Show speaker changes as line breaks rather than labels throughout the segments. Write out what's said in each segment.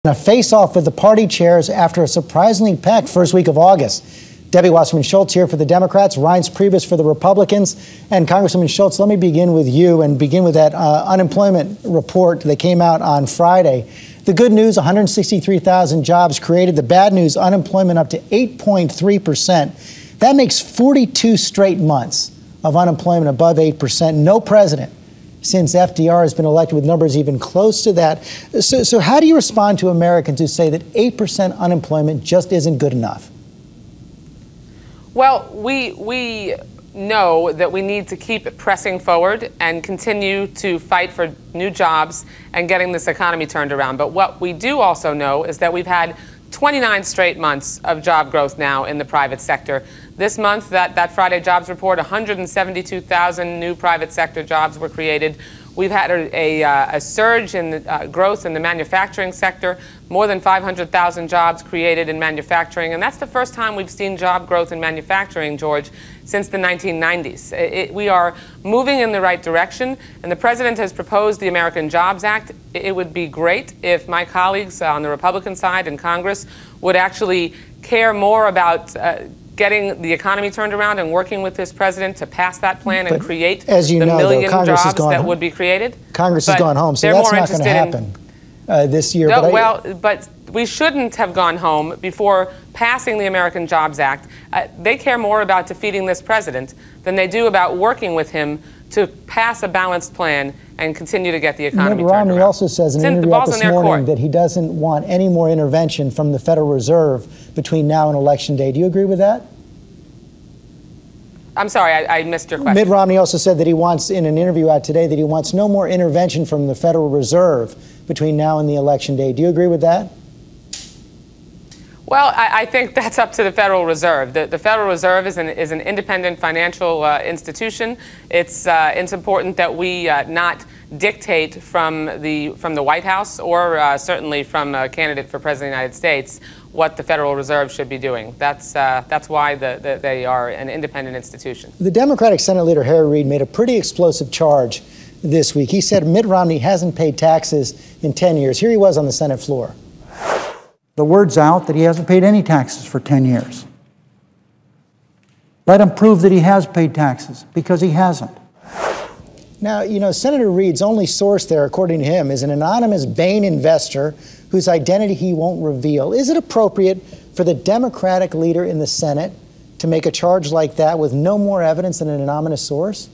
A face-off with the party chairs after a surprisingly packed first week of August. Debbie Wasserman Schultz here for the Democrats, Reince Priebus for the Republicans. And Congresswoman Schultz, let me begin with you and begin with that unemployment report that came out on Friday. The good news, 163,000 jobs created. The bad news, unemployment up to 8.3%. That makes 42 straight months of unemployment above 8%. No president since FDR has been elected with numbers even close to that. So how do you respond to Americans who say that 8% unemployment just isn't good enough?
Well, we know that we need to keep pressing forward and continue to fight for new jobs and getting this economy turned around. But what we do also know is that we've had 29 straight months of job growth now in the private sector. This month, that Friday jobs report, 172,000 new private sector jobs were created. We've had a surge in the growth in the manufacturing sector, more than 500,000 jobs created in manufacturing. And that's the first time we've seen job growth in manufacturing, George, since the 1990s. We are moving in the right direction, and the president has proposed the American Jobs Act. It would be great if my colleagues on the Republican side in Congress would actually care more about getting the economy turned around and working with this president to pass that plan and create the million jobs that would be created.
Congress has gone home, so that's not going to happen this year.
No, but we shouldn't have gone home before passing the American Jobs Act. They care more about defeating this president than they do about working with him to pass a balanced plan and continue to get the economy turned around.
Romney also says in an interview out this morning that he doesn't want any more intervention from the Federal Reserve between now and Election Day. Do you agree with that?
I'm sorry, I missed your question.
Mitt Romney also said that he wants, in an interview out today, that he wants no more intervention from the Federal Reserve between now and the Election Day. Do you agree with that?
Well, I think that's up to the Federal Reserve. The Federal Reserve is an independent financial institution. It's important that we not dictate from the White House or certainly from a candidate for President of the United States what the Federal Reserve should be doing. That's why they are an independent institution.
The Democratic Senate Leader Harry Reid made a pretty explosive charge this week. He said Mitt Romney hasn't paid taxes in 10 years. Here he was on the Senate floor.
The word's out that he hasn't paid any taxes for 10 years. Let him prove that he has paid taxes, because he hasn't.
Now, you know, Senator Reid's only source there, according to him, is an anonymous Bain investor whose identity he won't reveal. Is it appropriate for the Democratic leader in the Senate to make a charge like that with no more evidence than an anonymous source?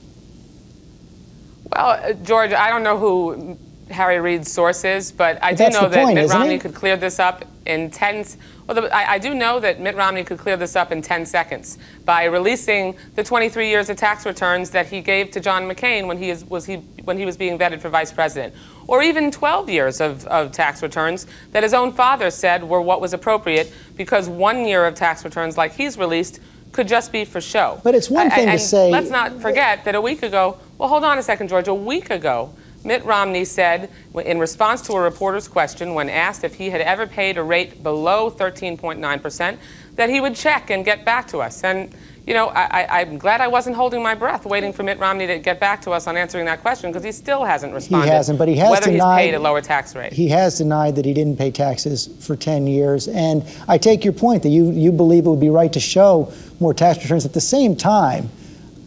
Well, George, I don't know who Harry Reid's source is, but I do know that Mitt Romney could clear this up in 10. Well, I do know that Mitt Romney could clear this up in 10 seconds by releasing the 23 years of tax returns that he gave to John McCain when he was being vetted for vice president, or even 12 years of tax returns that his own father said were what was appropriate, because 1 year of tax returns like he's released could just be for show.
But it's one thing to say.
Let's not forget that a week ago. Well, hold on a second, George. A week ago, Mitt Romney said, in response to a reporter's question when asked if he had ever paid a rate below 13.9%, that he would check and get back to us. And, you know, I'm glad I wasn't holding my breath waiting for Mitt Romney to get back to us on answering that question, because he still hasn't responded.
He hasn't, but he has
whether
denied,
he's paid a lower tax rate.
He has denied that he didn't pay taxes for 10 years. And I take your point that you believe it would be right to show more tax returns. At the same time,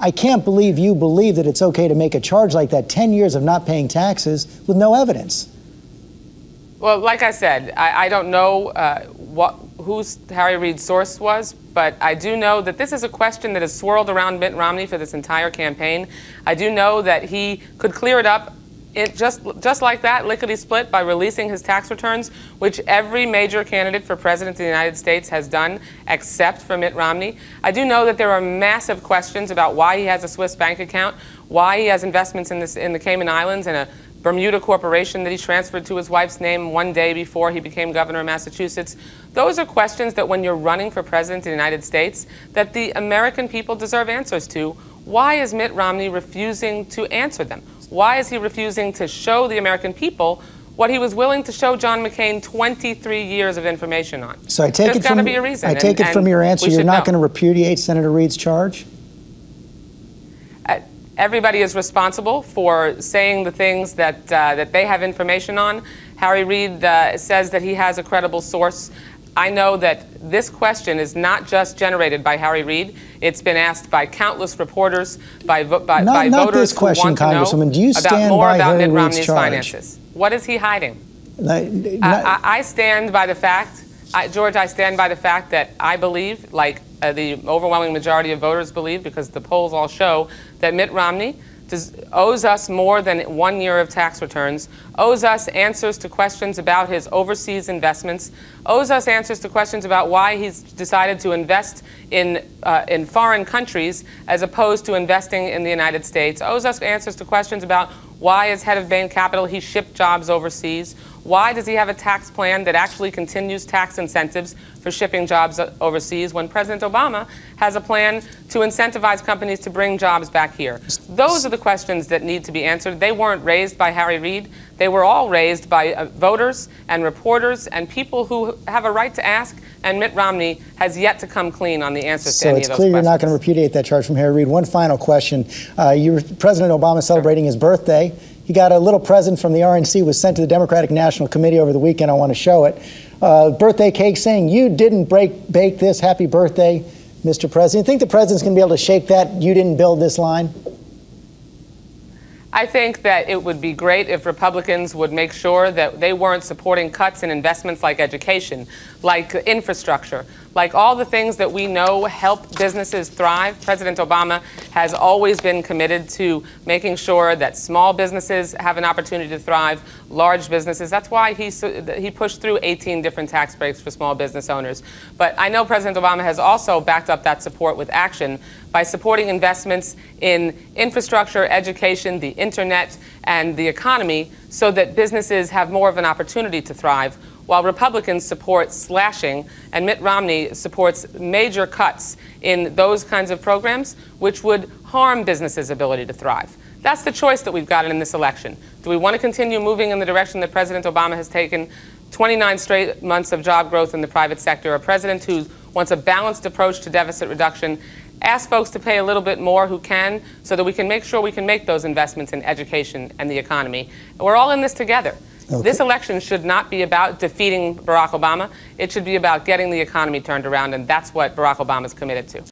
I can't believe you believe that it's okay to make a charge like that, 10 years of not paying taxes with no evidence.
Well, like I said, I don't know whose Harry Reid's source was, but I do know that this is a question that has swirled around Mitt Romney for this entire campaign. I do know that he could clear it up just like that, lickety-split, by releasing his tax returns, which every major candidate for president of the United States has done, except for Mitt Romney. I do know that there are massive questions about why he has a Swiss bank account, why he has investments in the Cayman Islands and a Bermuda corporation that he transferred to his wife's name one day before he became governor of Massachusetts. Those are questions that when you're running for president of the United States, that the American people deserve answers to. Why is Mitt Romney refusing to answer them? Why is he refusing to show the American people what he was willing to show John McCain 23 years of information on?
So I take
There's got to be a reason.
I take it from your answer you're not going to repudiate Senator Reid's charge?
Everybody is responsible for saying the things that they have information on. Harry Reid says that he has a credible source. I know that this question is not just generated by Harry Reid. It's been asked by countless reporters, by voters who want to know about more about Mitt Romney's finances. What is he hiding? I stand by the fact, George, I stand by the fact that I believe, like the overwhelming majority of voters believe, because the polls all show, that Mitt Romney owes us more than 1 year of tax returns, owes us answers to questions about his overseas investments, owes us answers to questions about why he's decided to invest in foreign countries as opposed to investing in the United States, owes us answers to questions about why, as head of Bain Capital, he shipped jobs overseas. Why does he have a tax plan that actually continues tax incentives for shipping jobs overseas when President Obama has a plan to incentivize companies to bring jobs back here? Those are the questions that need to be answered. They weren't raised by Harry Reid. They were all raised by voters and reporters and people who have a right to ask, and Mitt Romney has yet to come clean on the answers to any of those questions. So it's clear
you're not going to repudiate that charge from Harry Reid. One final question. President Obama celebrating his birthday. He got a little present from the RNC, was sent to the Democratic National Committee over the weekend. I want to show it. Birthday cake saying, "You didn't bake this. Happy birthday, Mr. President." You think the president's going to be able to shake that "you didn't build this" line?
I think that it would be great if Republicans would make sure that they weren't supporting cuts in investments like education, like infrastructure, like all the things that we know help businesses thrive. President Obama has always been committed to making sure that small businesses have an opportunity to thrive, large businesses. That's why he pushed through 18 different tax breaks for small business owners. But I know President Obama has also backed up that support with action by supporting investments in infrastructure, education, the internet, and the economy so that businesses have more of an opportunity to thrive, while Republicans support slashing and Mitt Romney supports major cuts in those kinds of programs, which would harm businesses' ability to thrive. That's the choice that we've got in this election. Do we want to continue moving in the direction that President Obama has taken, 29 straight months of job growth in the private sector, a president who wants a balanced approach to deficit reduction, ask folks to pay a little bit more who can, so that we can make sure we can make those investments in education and the economy? We're all in this together. Okay. This election should not be about defeating Barack Obama. It should be about getting the economy turned around, and that's what Barack Obama is committed to.